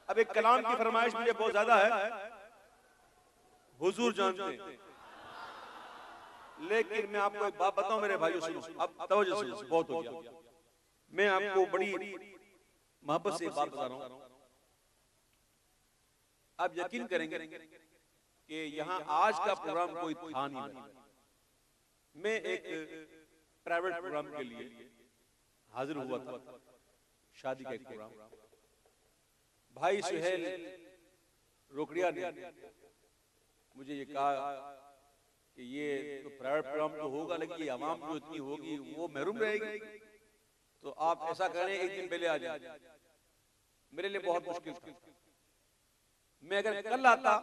अब एक कलाम की फरमाइश मुझे बहुत ज्यादा है, हुजूर जानते हैं, लेकिन मैं आपको एक बात बताऊं मेरे भाइयों, सुनो अब तवज्जो सुनो, बहुत हो गया। मैं आपको बड़ी मोहब्बत से एक बात बता रहा हूं, आप यकीन करेंगे कि यहाँ आज का प्रोग्राम कोई था नहीं। मैं एक प्राइवेट प्रोग्राम के लिए हाजिर हुआ था, शादी का एक प्रोग्राम। भाई सुहेल रोकड़िया ने मुझे ये कहा कि ये तो प्राइवेट प्रोग्राम तो होगा, लेकिन ये आवाम जो इतनी होगी वो महरूम रहेगी, तो आप ऐसा करें एक दिन पहले आ जाए। मेरे लिए बहुत मुश्किल था। मैं अगर कल आता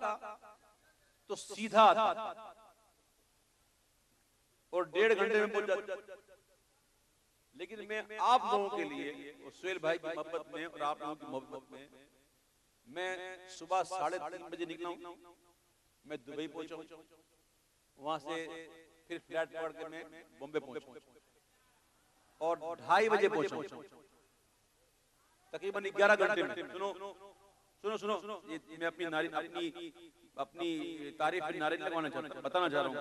तो सीधा आता और 1.5 घंटे में पहुंच जाता, लेकिन मैं आप लोगों के लिए और सुहेल भाई की मोहब्बत में और आप लोगों की मोहब्बत में मैं सुबह 3:30 बजे निकला हूं। मैं दुबई पहुंचा, वहां से फिर फ्लाइट पकड़ के मैं बॉम्बे पहुंचा और 2:30 बजे पहुंचा, तकरीबन 11 घंटे में। सुनो सुनो सुनो, ये मैं अपनी तारीफ पे नारे लगवाना चाहता हूं, बताना चाह रहा हूं।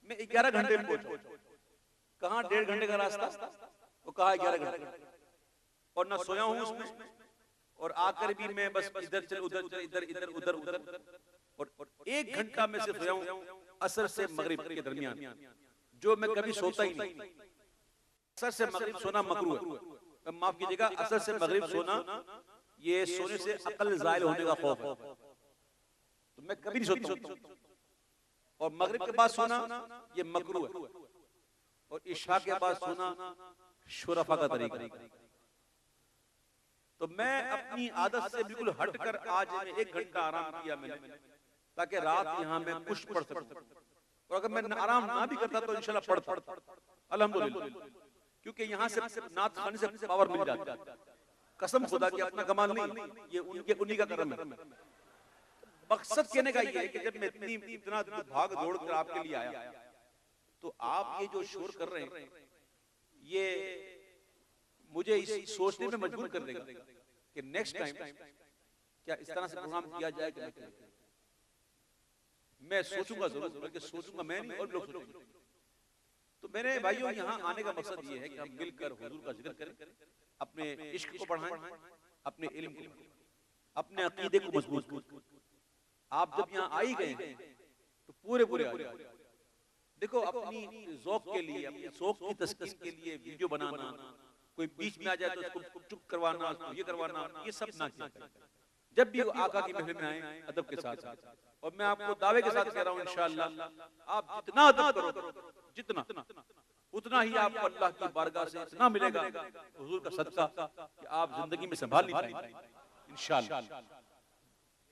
मैं 11 घंटे में पहुंचा, कहां 1.5 घंटे का रास्ता वो कहा 11 घंटे, और ना सोया हूं उसमें, और आकर भी मैं बस इधर चल उधर चल, इधर इधर उधर उधर, और 1 घंटा में सिर्फ सोया हूं असर से मगरिब के दरमियान, जो मैं कभी सोता ही नहीं। असर से मगरिब सोना मकरूह है, माफ कीजिएगा, असर से मगरिब सोना ये सोने से अकल जायल होने का खौफ है, तो मैं कभी नहीं सोता। और मगरिब के बाद सोना ये मकरूह है, और इशा के बाद सोना शुरफा का तरीका है। तो मैं अपनी आदत से बिल्कुल हटकर आज 1 घंटा आराम किया मैंने, ताकि रात यहाँ मैं कुछ पढ़ सकूं, और अगर मैं आराम ना भी करता तो इंशाल्लाह पढ़ता, अल्हम्दुलिल्लाह, क्योंकि यहाँ से नात खाने से पावर मिल जाती है। कसम खुदा की, अपना कमाल नहीं, ये उन्हीं का करम है। मकसद कहने का ये है कि जब मैं इतना भाग दौड़ कर आपके लिए आया, तो आप ये जो शोर कर रहे हैं ये मुझे इस सोचने में मजबूर कर देगा कि नेक्स्ट टाइम क्या इस तरह से प्रोग्राम किया जाए कि नहीं। मैं सोचूंगा जरूर, बल्कि सोचूंगा मैं नहीं और लोग सोचेंगे। तो मेरे भाइयों, यहाँ आने का मकसद ये है कि हम मिलकर हुजूर का जिक्र करें, अपने इश्क को बढ़ाएं, अपने इल्म को बढ़ाएं, अपने अकीदे को मजबूत करें। आप जब यहाँ आई गए तो पूरे पूरे आ जाओ। देखो, अपनी ज़ौक़ के लिए, अपनी ज़ौक़ की तस्कीन के लिए वीडियो बनाना, कोई बीच में आ जाए तो उसको चुप करवाना, ये करवाना, ये सब ना किया करें। जब भी आका की महफिल में आए अदब के साथ, और मैं आपको दावे के साथ कह रहा हूँ इंशाअल्लाह आप जितना अदब करो, जितना उतना ही आपको अल्लाह की बारगाह से इतना मिलेगा हुजूर का सदका कि आप जिंदगी में संभाल नहीं पाएंगे इंशाअल्लाह।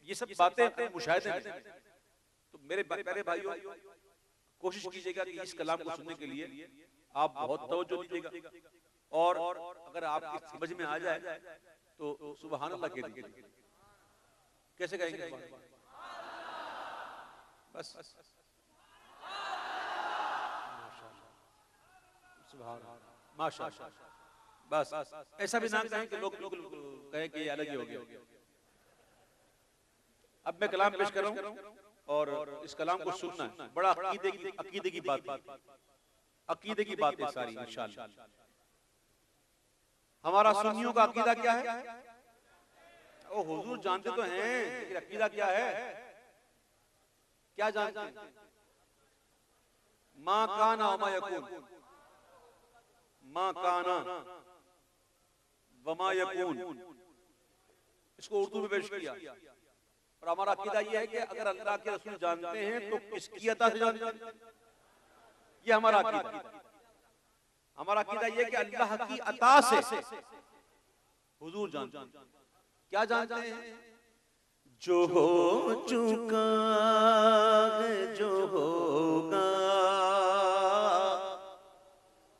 ये सब बातें मुशाहिदे हैं। तो मेरे प्यारे भाइयों, कोशिश कीजिएगा कि इस कलाम को सुनने के लिए आप बहुत तवज्जो दीजिएगा, और अगर आपकी समझ में आ जाए तो सुभान अल्लाह कह दीजिए। कैसे कहेंगे? बस माशाअल्लाह, बस ऐसा भी ना कहें कि लोग बिल्कुल कहें कि अलग ही हो गया। अब मैं कलाम पेश कर रहा हूँ, और इस कलाम को सुनना है। बड़ा अकीदे की बात है सारी इंशाअल्लाह। हमारा सुन्नियों का अकीदा क्या है? ओ हुजूर जानते तो हैं, लेकिन अकीदा क्या है? क्या जानते हैं? मा काना व मा यकून, मा काना व मा यकून, इसको उर्दू में पेश किया। और हमारा अकीदा यह है कि अगर अल्लाह के रसूल जानते हैं तो किसकी अता से जानते हैं? ये हमारा अकीदा। हमारा अकीदा यह है कि अल्लाह की अता से हुजूर जानते हैं। क्या जानते हैं? जो हो चुका है, जो होगा,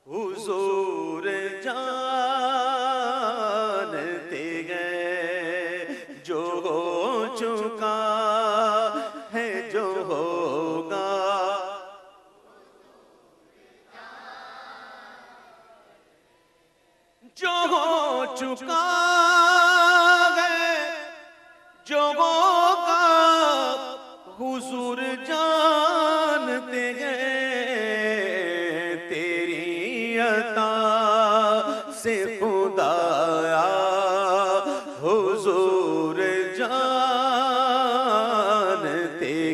हुजूर जानते हैं। जो हो चुका है, जो होगा, जो हो चुका है, हुजूर जानते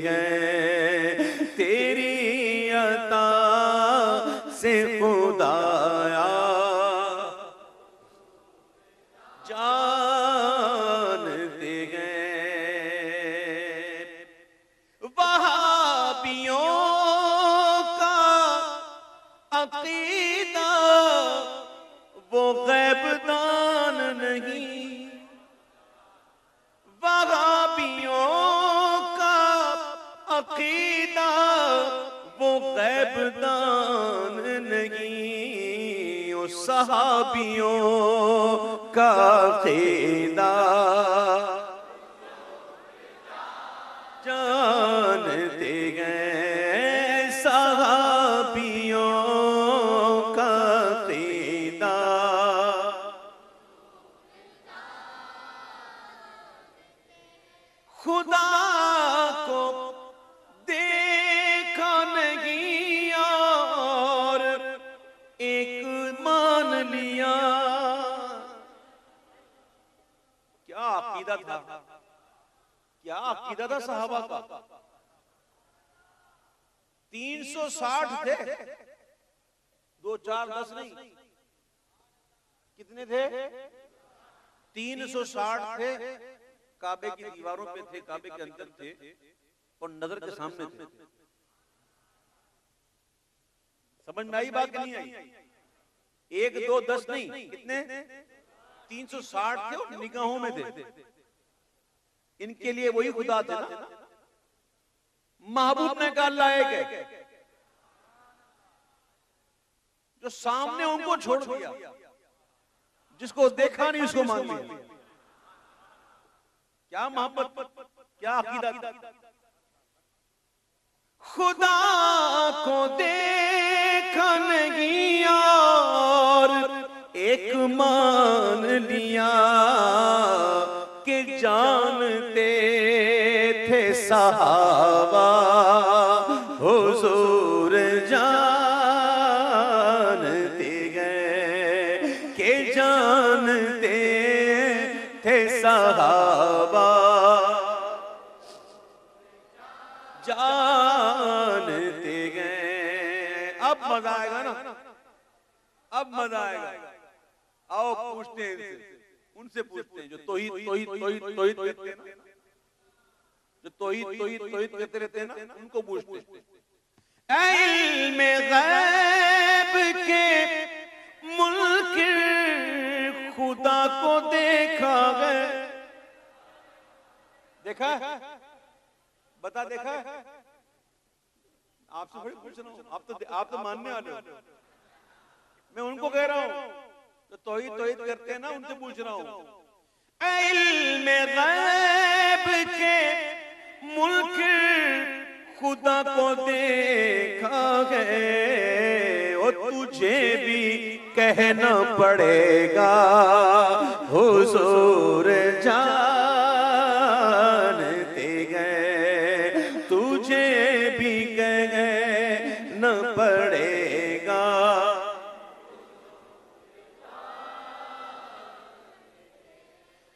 हैं तेरी अता से खुदाया, जानते हैं वहाबियों का अकीदा वो गैबदान नहीं, वहाबियों का अकीदा वो गैबदान नहीं, ओ सहाबियों का अकीदा जानते हैं, सहाबियों का अकीदा। खुदा को देखा नहीं और एक मान लिया, क्या अकीदा था, क्या अकीदा था सहाबा का। 360 थे, 2 4 10 नहीं, कितने थे? 360 थे। काबे की दीवारों पे थे, काबे के अंदर थे और नजर के सामने थे। समझ में आई बात नहीं आई? 1 2 10 नहीं, कितने? 360 थे और निगाहों में थे। इनके लिए वही खुदा थे ना। महबूब ने कहा अल्लाह एक है, जो सामने उनको छोड़ दिया, जिसको देखा नहीं उसको मान लिया। क्या मोहब्बत, क्या अकीदा। खुदा को देखा नहीं और एक मान लिया कि जानते थे सहाबा हुजूर जानते गए कि जानते थे सहाबा जानते गए। अब मजा आएगा ना, अब मजा आएगा। आओ पूछते हैं इनसे, उनसे पूछते हैं जो तौहीद कहते हैं ना, जो तौहीद कहते रहते हैं ना, उनको पूछते हैं। इल्मे गैब के मुल्क खुदा को देखा है, देखा है? बता देखा है? आपसे थोड़ी पूछ रहा हूं, आप तो मानने वाले हो। मैं उनको कह रहा हूं तो तौहीद करते हैं ना, उनसे पूछ रहा हूं। इल्मे गैब के मुल्क खुदा को देखा है, और तुझे भी कहना पड़ेगा हुजूर जानते गए, तुझे भी कहना पड़ेगा।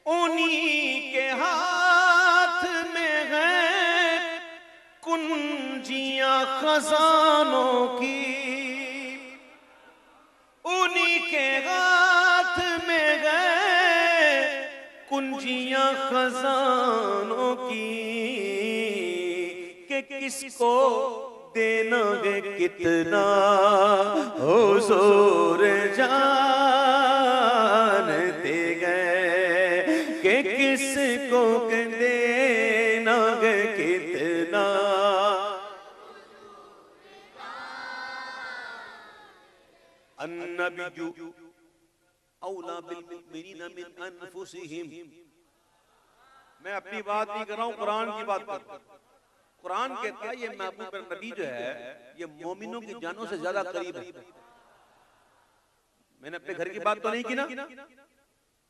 उन्हीं के हाथ में है कुंजियां खजानों की, उन्हीं के हाथ में गए कुंजियां खजानों की, कि किसको देना है कितना हुजूर जानते गए, कि किसको देना है कितना। अन्नबिय्यु औला बिल मुमिनीना मिन अनफुसिहिम। मैं अपनी बात नहीं कर रहा हूं, कुरान की बात कर रहा हूं। कुरान कहता है ये महबूब नबी जो है ये मोमिनों की जानों से ज्यादा करीब है। मैंने अपने घर की बात तो नहीं की ना,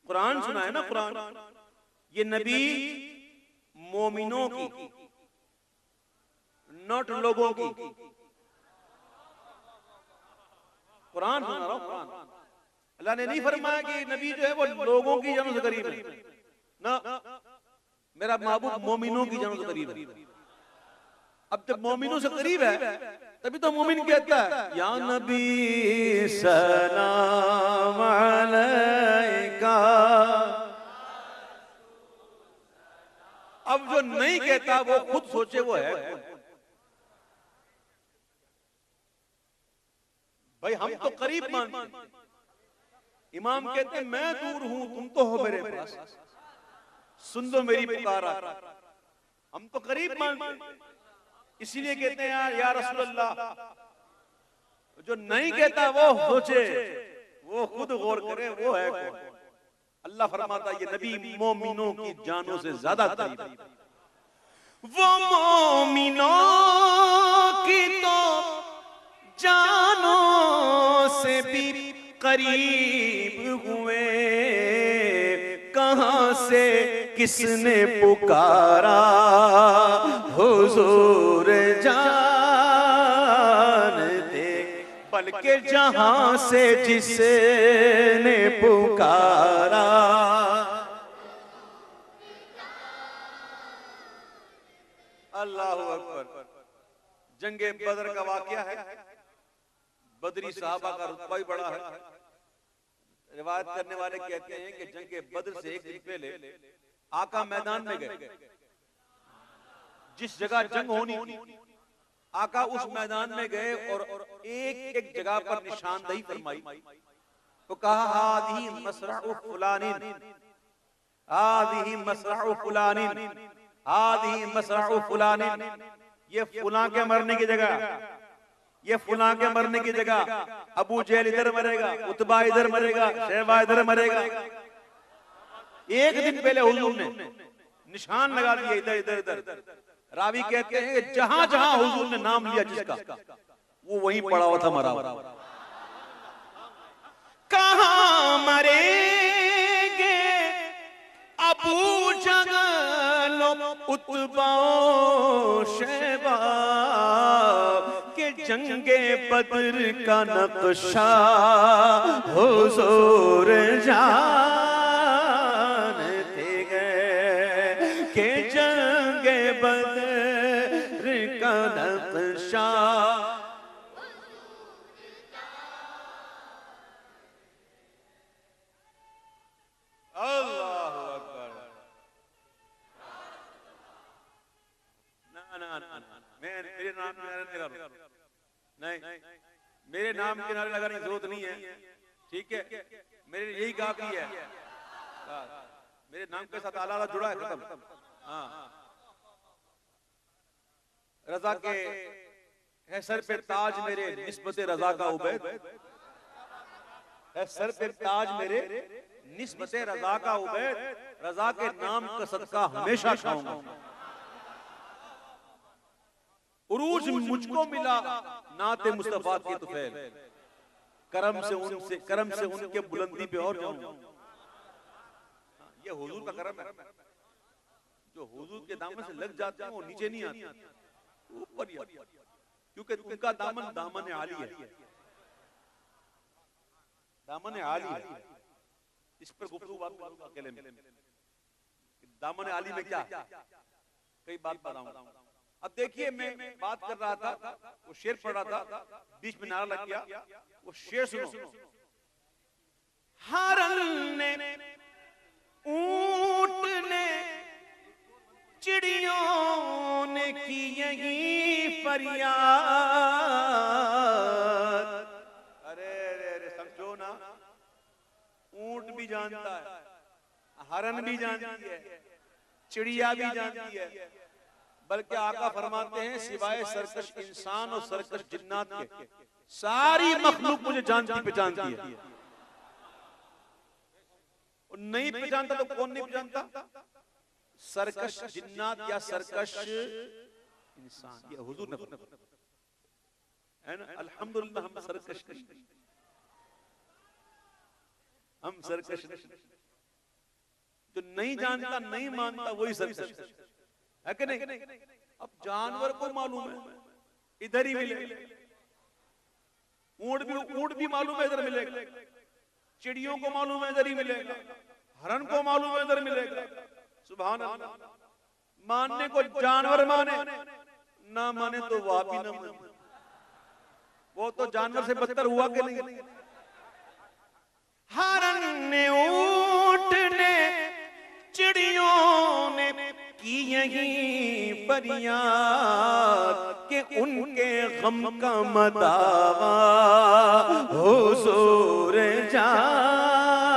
कुरान सुना है ना। कुरान ये नबी मोमिनों की, नॉट लोगों की। कुरान सुना रहा हूं। कुरान अल्लाह ने नहीं फरमाया कि नबी जो है वो लोगों की जानों से करीब है, ना, मेरा महबूब मोमिनों की जानों से करीब है। अब जब मोमिनों से करीब है तभी तो मोमिन कहता है या नबी सलाम अलैका। अब जो नहीं कहता वो खुद सोचे वो है कौन? भाई हम तो करीब मानते हैं। इमाम कहते हैं मैं दूर हूं तुम तो हो मेरे पास, सुन लो मेरी पुकार। हम तो करीब मानते हैं, इसीलिए कहते हैं या रसूल अल्लाह। जो नहीं कहता वो सोचे, वो खुद गौर करे वो है कौन। अल्लाह फरमाता ये नबी मोमिनों की जानों से ज्यादा करीब है। वो मोमिनों की तो जानों से भी करीब हुए, कहां से किसने पुकारा हुजूर जानते, बल्कि जहां से जिसने पुकारा। अल्लाहु अकबर। जंगे बदर का वाकया है, बदरी साहबा का रुतबा भी बड़ा है। रिवायत करने वाले कहते हैं कि जंगे बदर से एक दिन पहले आका मैदान में गए। जिस जगह जंग होनी आका उस मैदान में गए और एक एक जगह पर निशानदही फरमाई। तो कहा हादिही मसरउ फुलानिन, हादिही मसरउ फुलानिन, हादिही मसरउ फुलानिन। ये फुला के मरने की जगह, ये फुला के मरने की जगह। अबू जहल इधर मरेगा, उतबा इधर मरेगा, शैबा इधर मरेगा। एक दिन पहले हुजूर ने निशान लगा दिए इधर इधर इधर। रावी कहते हैं कि जहां जहां हुजूर ने नाम लिया जिसका, वो वहीं पड़ा हुआ था मरा हुआ। कहां मरेंगे अबू जहल उतबा शैबा के जंगे बदर का नक्शा हुजूर जानते गए के जंगे बदर का नक्शा। अल्लाहु अकबर। ना ना ना, मैं मेरे नाम के नारे नहीं लगा, नहीं मेरे नाम के नारे लगाने की जरूरत नहीं है, ठीक है। मेरे यही काफी है, मेरे नाम के साथ आला जुड़ा है, खत्म। हाँ, रजा के है सर पे ताज मेरे निस्बत रजा का उबैद, है सर पे ताज मेरे निस्बत रजा का उबैद। रजा के नाम का सदका हमेशा खाऊंगा। उरूज मुझको मिला नाते मुस्तफा की तुफैल, करम से उनके बुलंदी पे और जाऊंगा। ये हुजूर का करम है। जो हुजूर के दामन से लग जाते हैं वो नीचे नहीं आते, ऊपर ही आते, क्योंकि उनका दामन दामन आली है, दामन आली है। इस पर गुफ्तगू बात करूंगा अकेले में। दामन आली में क्या कई बात बताऊंगा। अब देखिए मैं बात कर रहा था, वो शेर पढ़ रहा था, बीच में नारा लग गया। वो शेर सुनो। हरन ने ऊंट ने चिड़ियों ने की यही फरियाद। अरे अरे अरे समझो ना, ऊंट भी जानता है, हरन भी जानती है, चिड़िया भी जानती है, बल्कि आका फरमाते हैं सिवाय सरकश इंसान और सरकश जिन्नात के सारी मखलूक मुझे जानती पहचानती है। और नहीं पहचानता तो कौन नहीं पहचानता? सरकश जिन्नात या सरकश इंसान। ये हुजूर ने फरमाया है ना, अल्हम्दुलिल्लाह हम सरकश नहीं, हम सरकश नहीं। जो नहीं जानता नहीं मानता वही सरकश है कि नहीं? अब जानवर को मालूम है इधर ही मिलेगा, ऊंट भी मालूम है इधर मिलेगा, चिड़ियों को मालूम है इधर ही मिलेगा, हरन को मालूम है इधर मिलेगा, सुभान अल्लाह। मानने को जानवर माने, ना माने तो वह भी ना माने। वो तो जानवर से बदतर हुआ कि नहीं। हरन ने, ऊंट ने, चिड़ियों ने की यही फरियाद कि उनके गम का मदावा हुजूर जानते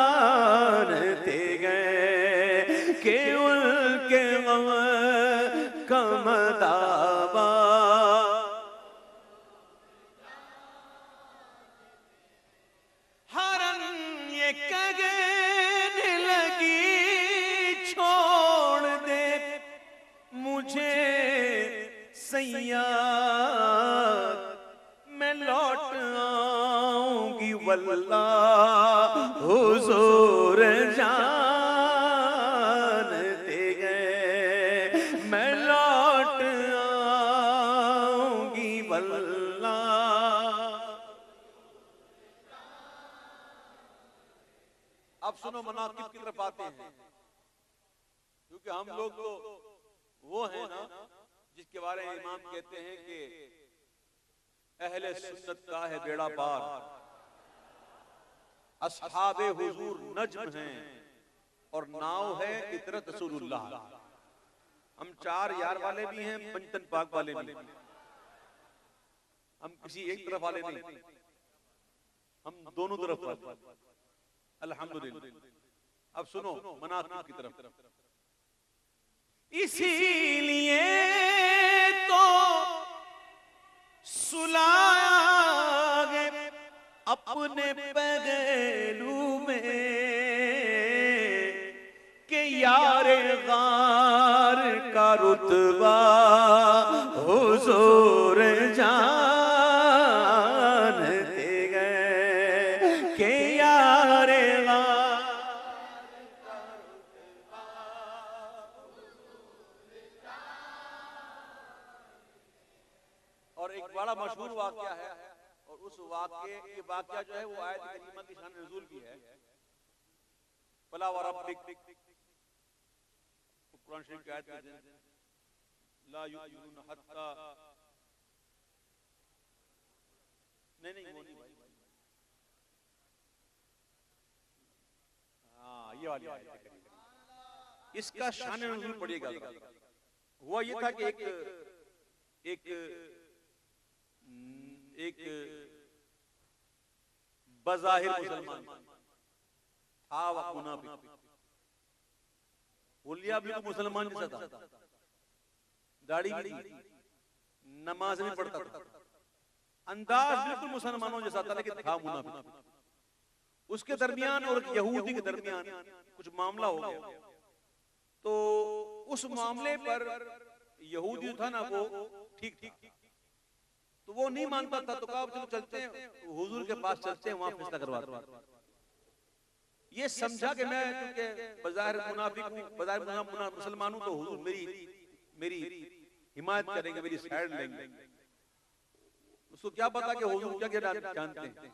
गए कि उनके गम का मदावा। हरन ये कहने लगी छोड़ दे मुझे सैयाद, मैं लौट आऊंगी वल्लाह हुजूर जानते गए, मैं लौट आऊंगी वल्लाह। अब सुनो मनाकिब की तरफ आते हैं, क्योंकि हम लोग तो वो है ना जिसके बारे में इमाम कहते हैं कि अहले सुन्नत का है बेड़ा पार, अस्हाबे हुजूर नज्म हैं और नाव है इतरत रसूलुल्लाह। हम चार यार वाले भी हैं, पंचतन पाक वाले भी, हम किसी एक तरफ वाले नहीं, हम दोनों तरफ वाले अल्हम्दुलिल्लाह। अब सुनो मनाकिब की तरफ। इसीलिए तो सुलाए अपने पहलू में के यारे गार का रुतबा हुजूर जानते गए के यारे गार का रुतबा। और एक बड़ा मशहूर वाक़या है, और उस वाक़या जो है वो आयत करीमा की शान नुज़ूल की है। फला व रब्बिक, कुरान शरीफ की आयत है, ला युमिनून हत्ता, नहीं वो नहीं भाई, हाँ ये वाली आयत है। इसका शान नुज़ूल पढ़िएगा। हुआ ये था कि एक बज़ाहिर मुसलमान था, वह मुनाफिक, बोलिया बिल्कुल मुसलमान जैसा था, दाढ़ी भी थी, नमाज भी पढ़ता था, अंदाज बिल्कुल मुसलमानों जैसा था, लेकिन था मुनाफिक। उसके दरमियान और यहूदी के दरमियान कुछ मामला हो गया, तो उस मामले पर यहूदी था ना वो ठीक, तो वो नहीं मानता था, तो कहा चलो चलते हैं हुजूर के पास, चलते हैं वहां फैसला करवाते हैं। ये समझा कि मैं क्योंकि बज़ाहिर मुनाफिक हूं, बज़ाहिर मुसलमान हूं, तो हुजूर मेरी हिमायत करेंगे, मेरी साइड लेंगे। उसको क्या पता कि हुजूर क्या जानते हैं।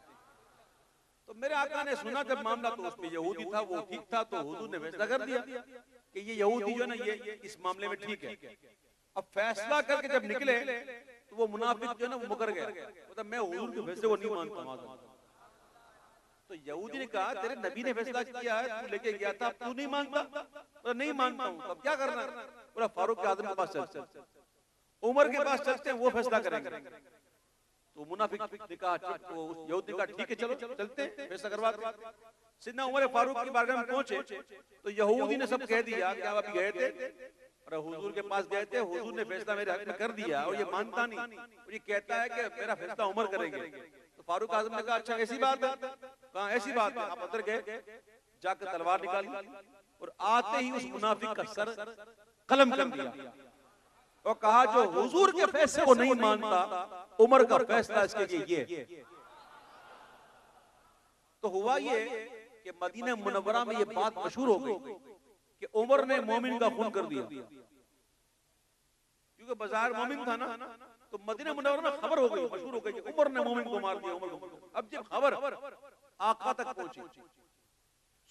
तो मेरे आका ने सुना जब मामला, तो उसमें यहूदी था, वो ठीक था, तो हुजूर ने फैसला कर दिया कि ये यहूदी जो ना ये इस मामले में ठीक है। अब फैसला करके जब निकले तो वो मुनाफिक जो है ना वो मुकर गया, मतलब मैं हुजूर के फैसले को नहीं मानता। तो यहूदी ने कहा तेरे नबी ने फैसला किया है, तू लेके गया था, तू नहीं मानता? बोला नहीं मानता हूं, तब क्या करना? बोला फारूक आजम के पास चलते, उमर के पास चलते हैं, वो फैसला करेंगे। तो मुनाफिक ने कहा, तो यहूदी ने कहा ठीक है चलो चलते हैं, फैसला करवाते। सिद्दीना उमर फारूक की बारगाह में पहुंचे तो यहूदी ने सब कह दिया कि आप अभी गए थे और हुजूर के पास गए थे, हुजूर ने फैसला मेरे हक में कर दिया और ये मानता नहीं, और ये कहता है कि मेरा फैसला उमर करेंगे। तो फारूक आजम ने कहा अच्छा ऐसी बात है? कहा ऐसी बात है। आप अंदर गए, जाकर तलवार निकाली और आते ही उस मुनाफिक का सर कलम कर दिया और कहा जो हुजूर के फैसले को नहीं मानता, उमर का फैसला इसके लिए ये। तो हुआ ये कि मदीना मुनव्वरा में ये बात मशहूर हो गई कि उमर ने मोमिन का खून कर दिया, क्योंकि बाजार मोमिन था ना, तो मदीना मुनव्वरा में खबर हो गई, मशहूर हो गई कि उमर ने मोमिन को मार दिया, उमर को। अब जब खबर आका तक पहुंची,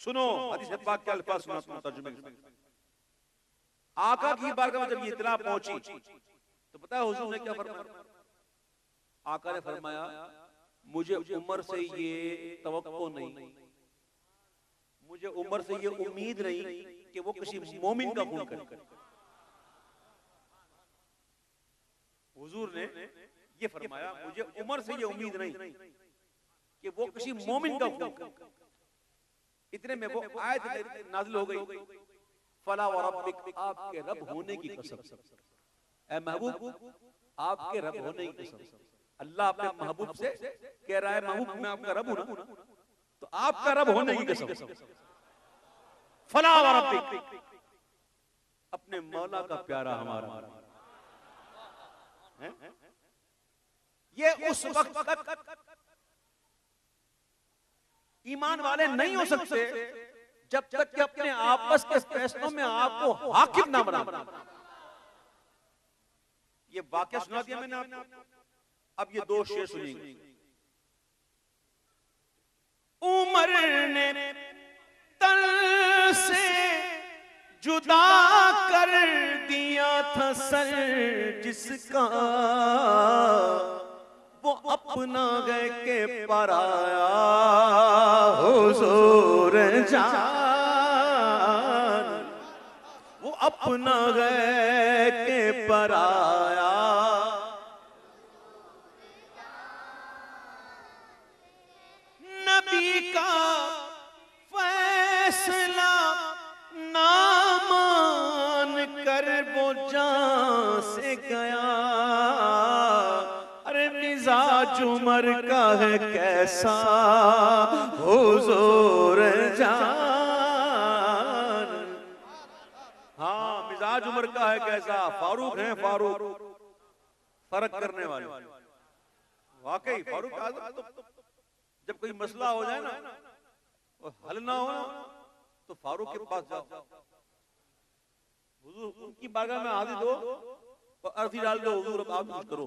सुनो हदीस पाक के अल्फाज सुनाता हूं तर्जुमे में। आका की बारगाह में जब ये इत्तला पहुंची तो पता है हुजूर ने क्या फरमाया? आका ने फरमाया मुझे उम्र से ये तवक्को नहीं, मुझे उम्र से ये उम्मीद नहीं कि वो किसी मोमिन का खून करे। हुजूर ने ये फरमाया मुझे उम्र से ये उम्मीद नहीं कि वो किसी मोमिन का खून करे। इतने में वो आयत नाज़िल हो गई, फला व रब्बिक, आपके रब होने की कसम, ऐ महबूब आपके रब होने की कसम। अल्लाह अपने महबूब से कह रहा है महबूब मैं आपका रब हूं ना, तो आपका रब होने की कसम, फला व रब्बिक, अपने मौला का प्यारा हमारा है? ये उस वक्त तक ईमान वाले नहीं हो सकते जब तक कि अपने आपस के फैसलों में आपको हाकिम ना बना। ये वाकया सुना दिया मैंने आपको, अब ये दो शेर सुनिए। उमर ने तन से जुदा कर दिया था सर जिसका, वो अपना गए के पराया हुजूर जान, वो अपना गए के पराया। नबी का फैसला ना मान कर वो जान से गया, अरे मिजाज उमर का है कैसा हुजूर जान। हाँ मिजाज उमर का है कैसा, फारूक हैं फारूक, फर्क करने वाले। वाकई फारूक आज़म तो जब कोई मसला हो जाए ना और हल ना हो तो फारूक के पास जाओ, हुजूर उनकी बारगाह में हाजिर दो और अर्जी डाल दो, हुजूर अब आप कुछ करो।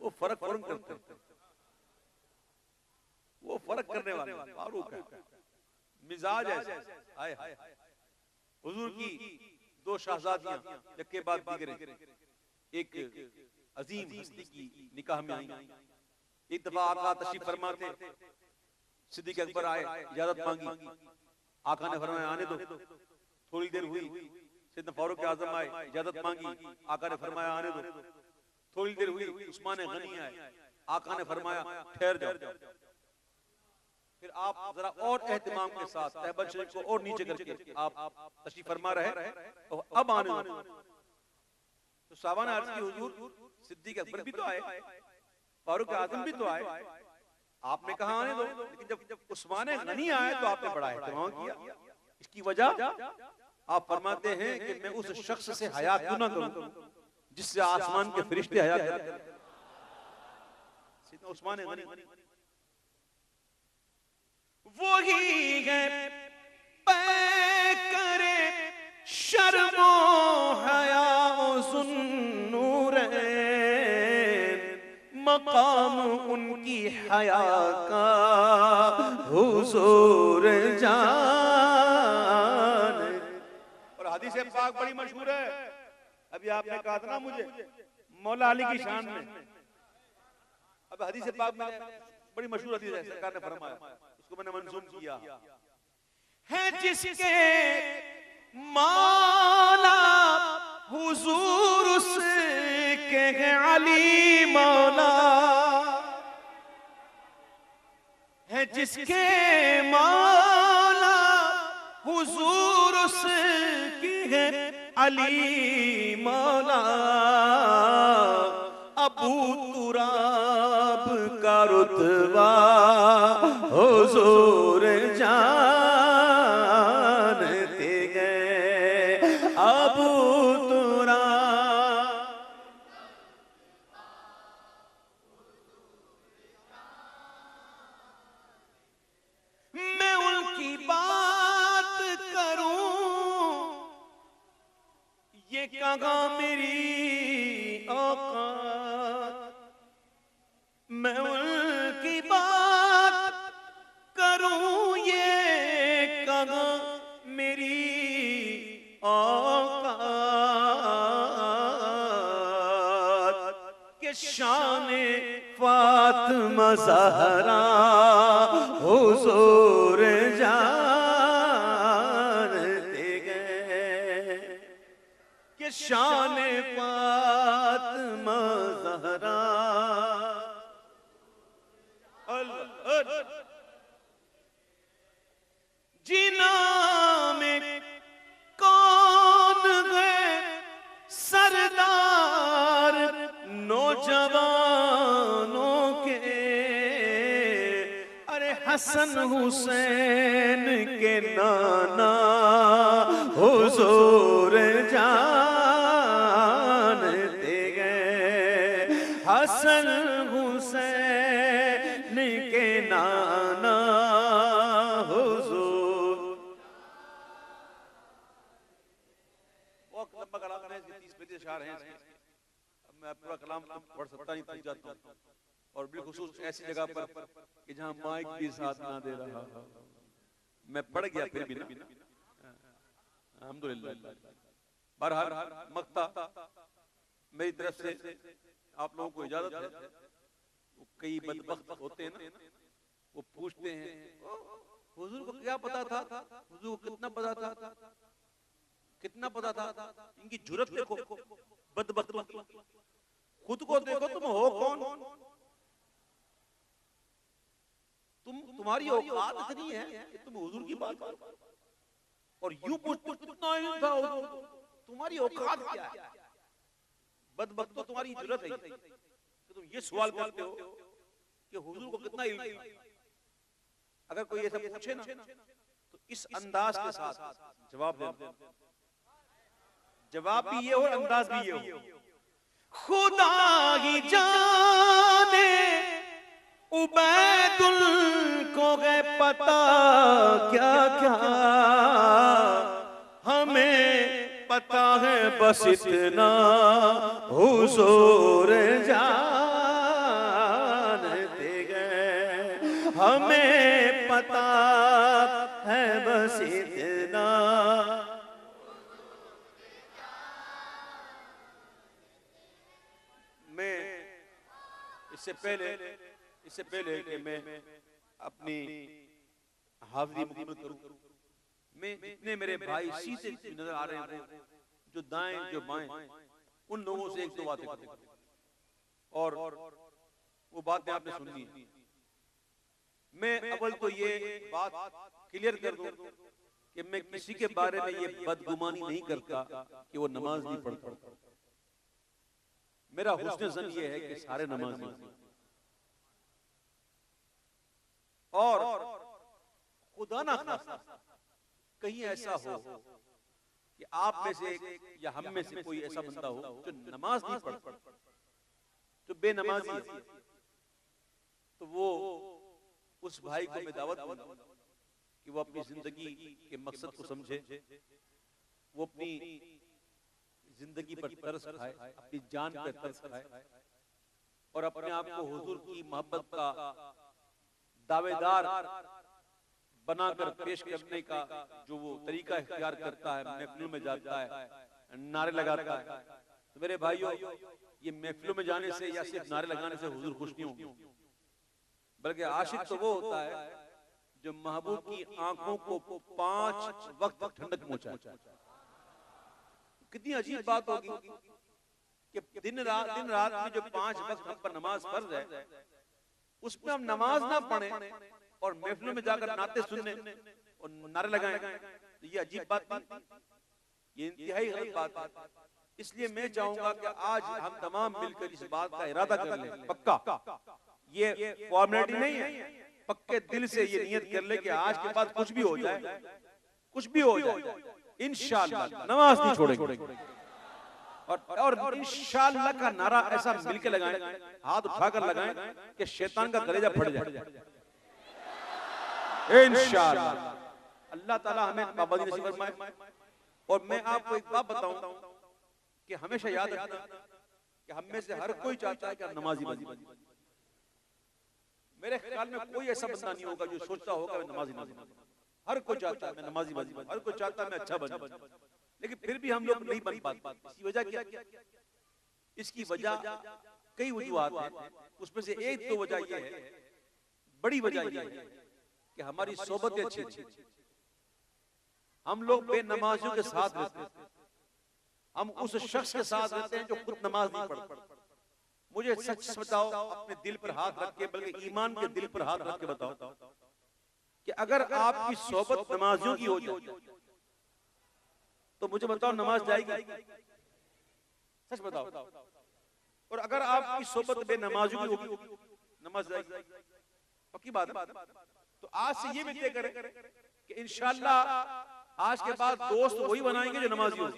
वो फर्क करते हैं, वो फर्क करने वाले फारूक है, मिजाज ऐसा। हाय हाय हुजूर की दो शहजादियां एक के बाद दीगरे एक अजीम हस्ती की निकाह में आई। एक दफा आका तशरीफ फरमाते, सिद्दीक अकबर आए, इजाजत मांगी, आका ने फरमाया आने दो। थोड़ी देर हुई, सैयदना फारूक आज़म आए, इजाजत मांगी, आका ने फरमाया आने दो। थोड़ी देर हुई, उस्मान गनी आए, आका ने फरमाया ठहर जाओ। फिर आप जरा और एहतिमाम के साथ तहबत शरीफ को और नीचे करके आप तशरीफ फरमा रहे और अब आने दो। तो साहबा ने अर्ज की हुजूर सिद्दीक अकबर भी तो आए, फारूक आज़म भी तो आए, आपने कहा आने दो, लेकिन जब उस्मान गनी आए तो आपने बड़ा एहतिमाम किया। इसकी वजह आप फरमाते हैं कि मैं उस शख्स से हया क्यों ना करूं जिससे आसमान के फरिश्ते हया करते। सीधा उस्मान गनी वही है करे शर्मो हया ज़ुन्नूरैन, मकाम उनकी हया का हुजूर जान। और हदीस पाक बड़ी मशहूर है, अभी आपने कहा था ना मुझे मौला अली की शान में, अब हदीस पाक में बड़ी मशहूर हदीस है, सरकार ने फरमाया, उसको मैंने मंजूम किया है, जिसके मौला हुजूर उसके है अली मौला, है जिसके मौला हुजूर उसकी है अली मौला। अबू तुराब का रुतबा हुजूर जानते हैं, अबू तुराब। मैं उनकी बात करूं ये कहाँ मेरी औकात, मैं उनकी बात करूं ये कहाँ मेरी औकात। शान फातिमा ज़हरा हुजूर जानते गए कि शान फातिमा ज़हरा जीना में कौन है सरदार नौजवानों के, अरे हसन हुसैन के नाना हुजूर जानते गए, हसन हुसैन के नाना हुजूर। बहुत लंबा कलाम है, 30 अशार हैं इसमें, मैं पूरा कलाम पढ़ सकता नहीं, थक जाता हूं। और बिलखुसूस ऐसी जगह पर कि जहां माइक भी साथ ना दे रहा, मैं पढ़ गया फिर भी ना, अल्हम्दुलिल्लाह। बहरहाल मक्ता मेरी तरफ से आप लोगों को इजाजत है। कई बदबख्त होते हैं ना, वो पूछते हैं हुजूर को क्या पता था, हुजूर को कितना पता था, कितना पता था। इनकी जुर्रत देखो, बदबख्त, खुद को देखो, तुम हो कौन? तुम्हारी औकात इतनी है कि तुम हुजूर की बात करो और यूं पूछते कितना इल्म था हुजूर, तुम्हारी औकात क्या है? बदबख्त तो तुम्हारी जुर्रत है कि तुम ये सवाल करते हो कि हुजूर को कितना इल्म था। अगर कोई ऐसा पूछे ना तो इस अंदाज के साथ जवाब देना, जवाब भी ये हो, अंदाज भी ये हो। खुदा ही जाने उबैदुल को गए पता क्या क्या, हमें पता है बस इतना हुजूर जानते गए, हमें पता है बस इतना। मैं इससे पहले कि मैं अपनी हाज़िरी मुकम्मल करूं, मैं जितने मेरे भाई सीधे नजर आ रहे हैं, जो दाएं जो बाएं, उन लोगों से एक दो बातें करूं और वो बातें आपने सुननी है। मैं अव्वल तो ये बात क्लियर कर दूं कि मैं किसी के बारे में ये बदगुमानी नहीं करता कि वो नमाज नहीं पढ़ता। मेरा हुस्न ज़न ये है कि सारे नमाज़ी हैं। और खुदा ना खास्ता कहीं ऐसा हो कि आप में से या हम में से कोई ऐसा बंदा हो जो नमाज नहीं पढ़ता, जो बेनमाजी है, तो वो उस भाई को मैं दावत दूंगा कि वो अपनी जिंदगी के मकसद को समझे, वो अपनी जिंदगी पर तरस खाए, अपनी जान पर तरस खाए और अपने आप को हुजूर की मोहब्बत का दावेदार बनाकर पेश करने का जो वो तरीका इख्तियार करता है, महफिलों में जाता है, नारे लगाता है। तो मेरे भाइयों, ये महफिलों में जाने से या सिर्फ नारे लगाने से हुजूर खुश नहीं होंगे, बल्कि आशिक तो वो होता है जो महबूब की आंखों को 5 वक्त ठंडक पहुंचाए। कितनी अजीब बात होगी कि दिन रात में जो 5 वक्त हम पर नमाज फर्ज है, उसमें हम नमाज ना पढ़ें और महफिलों में जाकर नाते सुनने और नारे लगाएं, तो ये अजीब बात नहीं, ये इंतहाई गलत बात है। इसलिए मैं चाहूंगा कि आज हम तमाम मिलकर इस बात का इरादा कर लें, पक्का, ये फॉर्मेलिटी नहीं है, पक्के दिल से ये नियत कर ले कि आज के बाद कुछ भी हो जाए, कुछ भी हो जाए, इंशाअल्लाह नमाज नहीं छोड़ेंगे। और इंशाअल्लाह का नारा ऐसा मिलकर लगाएं, हाथ उठाकर लगाएं कि शैतान का कलेजा फट जाए इंशाअल्लाह। अल्लाह ताला हमें पाबंदी नसीब फरमाए। और मैं आपको एक बात बताऊं कि हमेशा याद रखना कि हम में से हर कोई चाहता है कि हम नमाजी बने। मेरे ख्याल में कोई ऐसा बंदा नहीं होगा जो सोचता होगा मैं नमाजी ना बनूं। हर कोई चाहता है मैं नमाजी बनूं, हर कोई चाहता है मैं अच्छा बनूं, लेकिन फिर भी हम लोग नहीं बन पाते। इसकी वजह क्या? इसकी वजह कई वजूहात हैं, उसमें से एक दो वजह ये है, बड़ी वजह ये है कि हमारी सोबतें अच्छी नहीं। हम लोग बेनमाजियों के साथ रहते हैं, हम उस शख्स के साथ रहते हैं जो खुद नमाज नहीं पढ़ता। मुझे सच बताओ, अपने दिल पर हाथ रख के, बल्कि ईमान के दिल पर हाथ रख के बताओ कि अगर आपकी सोबत नमाजियों की हो जाए तो मुझे बताओ नमाज जाएगी? सच बताओ। और अगर आपकी सोबत बेनमाजियों की होगी, नमाज जाएगी? पक्की बात है। तो आज से ये भी तय करें कि इंशाअल्लाह आज के बाद दोस्त वही बनाएंगे जो नमाजी हो।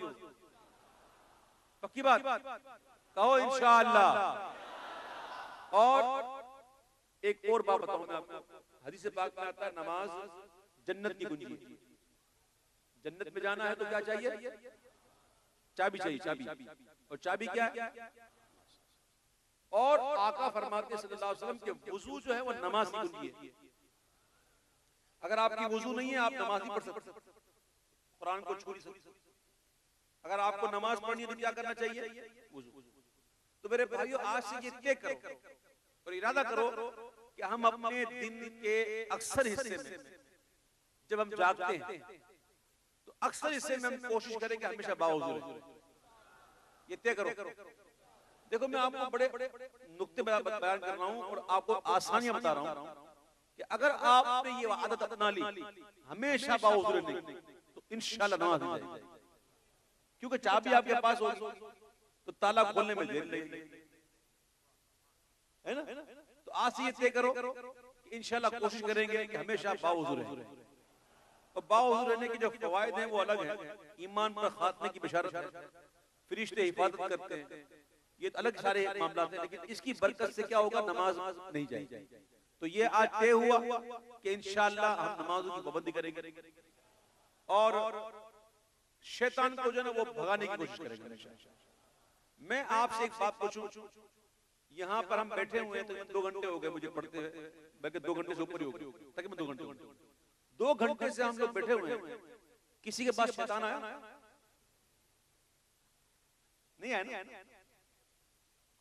पक्की बात कहो इंशाअल्लाह। और एक और बात बताऊं मैं आपको, हदीस पाक में आता है नमाज जन्नत की कुंजी है। जन्नत में जाना है तो क्या चाहिए? चाबी चाहिए, चाबी। और चाबी क्या है? और आका फरमाते सल्लल्लाहु अलैहि वसल्लम के वुजू जो है वो नमाज की कुंजी है। अगर आपकी वुजू नहीं है आप नमाज नहीं पढ़ सकते, कुरान को छू नहीं सकते। अगर आपको नमाज पढ़नी है तो क्या करना चाहिए? वुजू। तो मेरे भाइयों आज से ये तय करो और इरादा करो कि हम अपने दिन के अक्सर हिस्से में जब हम जागते हैं तो अक्सर हिस्से में हम कोशिश करें कि हमेशा बावजूद रहे। ये तय करो। देखो मैं आपको बड़े नुक्ते बयान कर रहा हूं और आपको आसानियां बता रहा हूं कि अगर आपने ये आदत अपना ली हमेशा बावजूद रहने की तो इंशाल्लाह नमाज हो जाएगी। क्योंकि चाबी आपके पास होगी तो ताला खोलने में देर लगेगी, है ना? तो आज से ये तय करो कि इंशाल्लाह कोशिश करेंगे कि हमेशा बावजूद रहें। और बावजूद रहने के जो फवायद हैं वो अलग है। ईमान पर खात्मे की बशारत है, फरिश्ते हिफाजत करते हैं, ये अलग सारे मामला हैं। लेकिन इसकी बरकत से क्या होगा? नमाज नहीं जाएगी। तो ये आज तय हुआ कि इंशाअल्लाह हम नमाजों की पाबंदी करेंगे और शैतान को जो है ना वो भगाने की कोशिश करेंगे। मैं आपसे एक बात पूछूं, यहाँ पर हम बैठे हुए हैं तो 2 घंटे हो गए मुझे पढ़ते हुए, बल्कि 2 घंटे से ऊपर ही हो गए, तकरीबन 2 घंटे। 2 घंटे से हम लोग बैठे हुए हैं, किसी के पास शैतान आया? नहीं आया ना?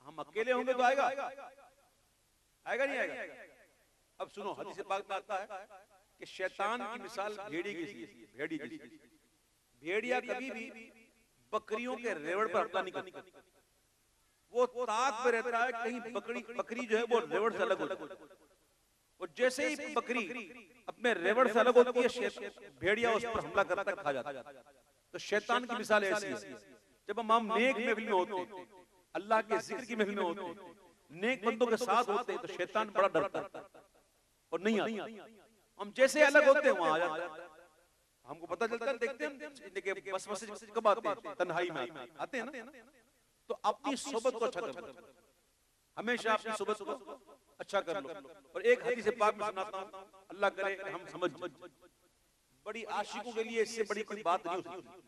हम अकेले होंगे तो आएगा? आएगा नहीं आएगा? अब सुनो, हदीस पाक में आता है कि शैतान की मिसाल भेड़ी की सी। भेड़ी की भेड़िया कभी भी बकरियों के रेवड़ पर हमला नहीं करता। वो ताक पे रहता है, कहीं बकरी जो है वो रेवड़ से अलग होती है। और जैसे ही बकरी अपने रेवड़ से अलग होती है भेड़िया उस पर हमला करता है, खा जाता है। तो शैतान की मिसाल ऐसी है, जब हम नेक महफिल में होते हैं, अल्लाह के जिक्र की महफिल में होते हैं, नेक बंदों के साथ होते हैं, तो शैतान बड़ा डरता है और नहीं आता। हम जैसे अलग होते हैं वहां आ जाता है। हमको पता चलता है, देखते हैं बस कब आते हैं? तन्हाई में आते हैं ना। तो अपनी सोबत को अच्छा कर लो, हमेशा अपनी सोबत को अच्छा कर लो। और एक हदीस पाक में सुनाता हूं, अल्लाह करे कि हम समझ। बड़ी आशिकों के लिए इससे बड़ी कोई बात नहीं हो सकती।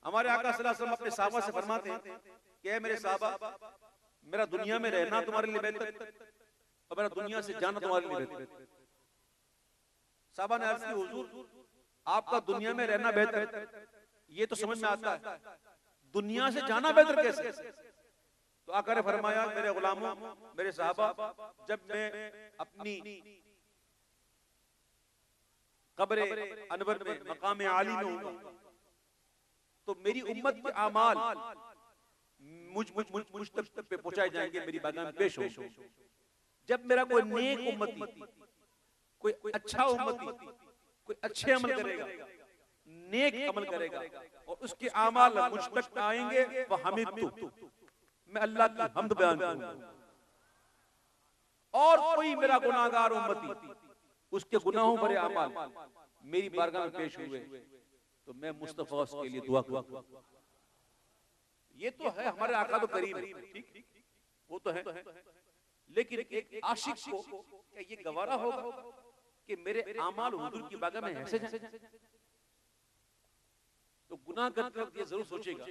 हमारे आका सल्लल्लाहु अलैहि वसल्लम अपने सहाबा से फरमाते हैं कि ऐ मेरे सहाबा, मेरा दुनिया में रहना तुम्हारे लिए बेहतर और मेरा दुनिया से जाना तुम्हारे लिए बेहतर। सहाबा ने अर्ज की, हुजूर आपका दुनिया में रहना बेहतर, ये तो समझ में आता है, दुनिया से जाना बेहतर कैसे? तो आका ने फरमाया, मेरे गुलामों, मेरे सहाबा, जब मैं अपनी कब्र अनवर में मकाम आली में होगा तो मेरी उम्मत के आमाल मुझ तक पे पहुंचाए जाएंगे, मेरी बारगाह में पेश हो। जब मेरा कोई नेक उम्मती, कोई अच्छा उम्मती, कोई अच्छे अमल करेगा, नेक अमल करेगा और उसके आमाल मुझ तक आएंगे, वह हमीदतु, मैं अल्लाह की हम्द बयान करूंगा। और कोई मेरा गुनाहगार उम्मती, उसके गुनाहों भरे आमाल मेरी बारगाह में पेश हुए तो मैं मुस्तफा उसके लिए दुआ करूंगा। ये तो है, हमारे आका तो करीम है, ठीक, वो तो है। लेकिन एक आशिक को क्या ये गवारा होगा कि मेरे आमाल हुजूर की बारगाह में ऐसे जाए? तो गुनाह करते वक्त ये जरूर सोचेगा,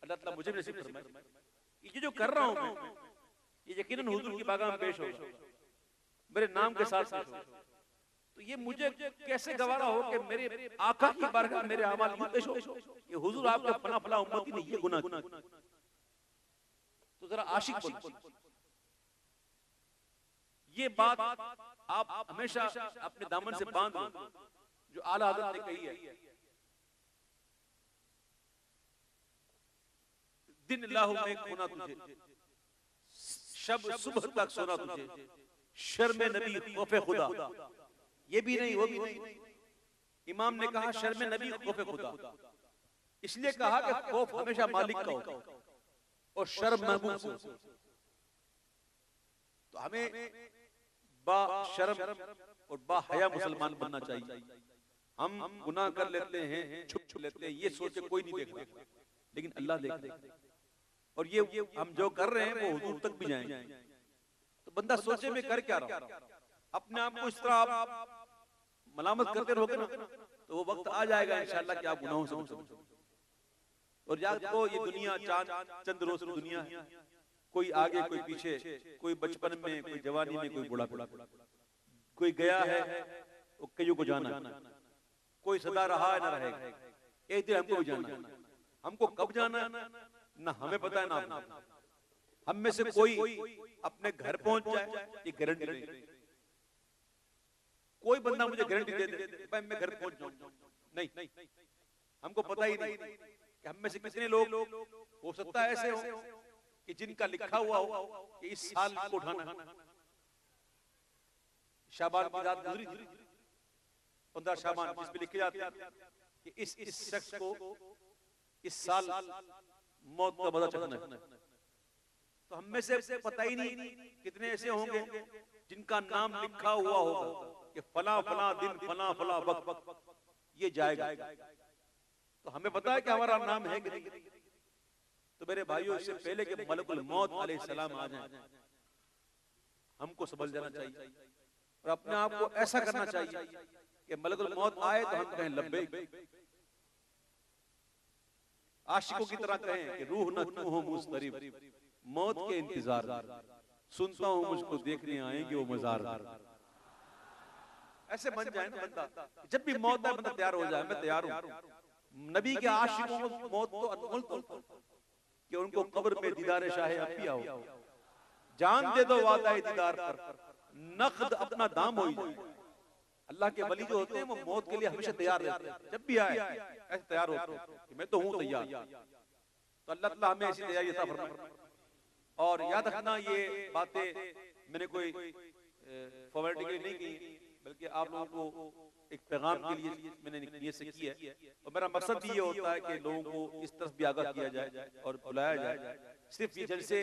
अल्लाह ताला मुझे भी नसीब फरमाए, ये जो कर रहा हूं मैं, ये यकीनन हुजूर की बारगाह में पेश होगा, मेरे नाम के साथ पेश होगा। तो ये मुझे कैसे गवारा हो कि मेरे आका की बारगाह मेरे अमाल यूं पेश हो, ये हुजूर आपके फला फला उम्मती ने ये गुनाह किया। तो तो जरा आशिक बोलो। ये बात आप हमेशा अपने दामन से बांध लो, जो आला हज़रत ने कही है। दिन लाहू में खोना तुझे, शब सुबह तक सोना तुझे, शर्म नबी खौफे खुदा। ये भी नहीं वो भी नहीं। इमाम ने कहा शर्म नबी खौफे खुदा, इसलिए कहा कि खौफ हमेशा मालिक का होता और शर्म महबूब से। तो हमें बा शर्म और बा हया मुसलमान बनना चाहिए। हम गुनाह कर लेते हैं, छुप छुप लेते हैं, ये सोच के कोई नहीं देख रहा, लेकिन अल्लाह देख रहा है। और ये हम जो कर रहे हैं वो हुजूर तक भी जाएंगे। तो बंदा सोचे मैं कर क्या रहा हूं, अपने आप को इस तरह आप मलामत करते रहोगे ना, तो वो वक्त आ जाएगा इंशाअल्लाह कि आप गुनाहों से बचोगे। और याद रखो ये दुनिया चंद रोज की दुनिया है, कोई आगे कोई पीछे, कोई बचपन में, कोई जवानी में, कोई बुढ़ापा, कोई गया है वो कईयों को जाना, कोई सदा रहा है ना रहेगा, एक दिन हमको भी जाना है। हमको कब जाना है ना हमें पता है ना हम में से कोई अपने घर पहुंच जाए ये गारंटी नहीं। कोई बंदा मुझे गारंटी दे दे भाई मैं घर पहुंच जाऊं, नहीं, हमको पता ही नहीं कि हम में से कितने लोग हो सकता है ऐसे हो कि जिनका लिखा हुआ हो कि इस साल को उठाना। शाबान की रात गुजरी थी, 15 शाबान, जिसमें लिखे जाते हैं कि इस शख्स को इस साल मौत का मजा चखना है। तो हम में से पता ही नहीं कितने ऐसे होंगे जिनका नाम लिखा हुआ होगा कि फला फला दिन फला फला वक्त ये जाएगा। तो हमें पता है कि हमारा नाम है कि नहीं। तो मेरे भाइयों, इससे पहले कि मलकुल मौत अलैहिस्सलाम आ जाए, हमको समझ जाना चाहिए और अपने आप को ऐसा करना चाहिए कि मलकुल मौत आए तो हम कहें लब्बैक, आशिकों की तरह कहें कि रूह न तू हो मुस्तरिब, मौत के इंतजार, सुनता हूं मुझको देखने आएंगे वो मजार। ऐसे बन जाए ना बंदा, जब भी मौत आए बंदा तैयार हो जाए, मैं तैयार हूं। नबी के आशिकों को मौत तो अनमोल तो कि उनको कब्र में दीदार शाह अफिया हो, जान दे दो वादा दीदार पर, नक़द अपना दाम हो जाए। अल्लाह के वली जो होते हैं वो मौत के लिए हमेशा तैयार रहते हैं, जब भी आए ऐसे तैयार होते हैं कि मैं तो हूं तैयार। तो अल्लाह ताला हमें ऐसी तैयारी अता फरमाए। और याद रखना ये बातें मैंने कोई फॉर्मेलिटी के लिए नहीं की, बल्कि आप लोगों को एक पैगाम के लिए मैंने नियत से की है। और मेरा मकसद भी ये होता है कि लोगों को इस तरफ भी आगाह किया जाए और बुलाया जाए। सिर्फ ये जलसे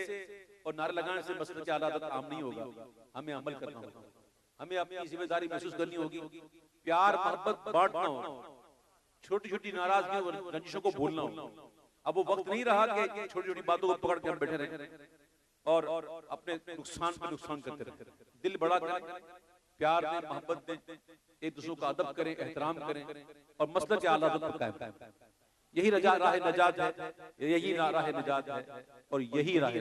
और नारे लगाने से मसले की आदत आम नहीं होगा, हमें अमल करना होगा, हमें अपनी जिम्मेदारी महसूस करनी होगी, प्यार मोहब्बत बांटना होगा, छोटी छोटी नाराजगी और रंजिशों को भूलना होगा। अब वो वक्त नहीं रहा कि छोटी छोटी बातों को पकड़ के हम बैठे रहे और अपने नुकसान पे नुकसान करते रहे। दिल बड़ा करें, प्यार दें, मोहब्बत दें, एक दूसरे का अदब करें, एहतराम करें और मसलक के आला पर कायम रहें। यही राह नजात है, यही राह नजात है और यही राह